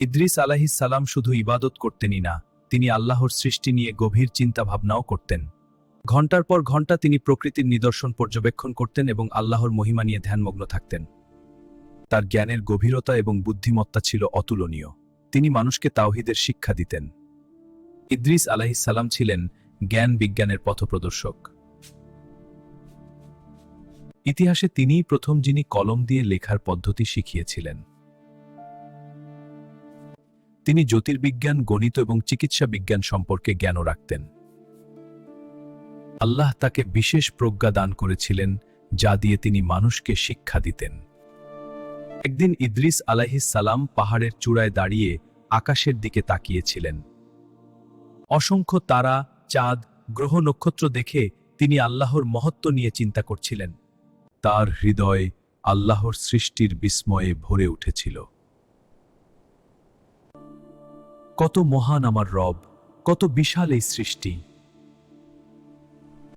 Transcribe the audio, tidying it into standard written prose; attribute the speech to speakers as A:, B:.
A: ইদ্রিস আলাইহিস সালাম শুধু ইবাদত করতেনই না, তিনি আল্লাহর সৃষ্টি নিয়ে গভীর চিন্তা ভাবনাও করতেন। ঘণ্টার পর ঘণ্টা তিনি প্রকৃতির নিদর্শন পর্যবেক্ষণ করতেন এবং আল্লাহর মহিমা নিয়ে ধ্যানমগ্ন থাকতেন। তার জ্ঞানের গভীরতা এবং বুদ্ধিমত্তা ছিল অতুলনীয়। তিনি মানুষকে তাওহীদের শিক্ষা দিতেন। ইদ্রিস আলাইহিস সালাম ছিলেন জ্ঞান বিজ্ঞানের পথপ্রদর্শক। ইতিহাসে তিনিই প্রথম যিনি কলম দিয়ে লেখার পদ্ধতি শিখিয়েছিলেন। তিনি জ্যোতির্বিজ্ঞান, গণিত এবং চিকিৎসা বিজ্ঞান সম্পর্কে জ্ঞানও রাখতেন। আল্লাহ তাকে বিশেষ প্রজ্ঞা দান করেছিলেন, যা দিয়ে তিনি মানুষকে শিক্ষা দিতেন। একদিন ইদ্রিস আলাইহিস সালাম পাহাড়ের চূড়ায় দাঁড়িয়ে আকাশের দিকে তাকিয়েছিলেন। অসংখ্য তারা, চাঁদ, গ্রহ, নক্ষত্র দেখে তিনি আল্লাহর মহত্ব নিয়ে চিন্তা করছিলেন। তার হৃদয় আল্লাহর সৃষ্টির বিস্ময়ে ভরে উঠেছিল। কত মহান আমার রব, কত বিশাল এই সৃষ্টি!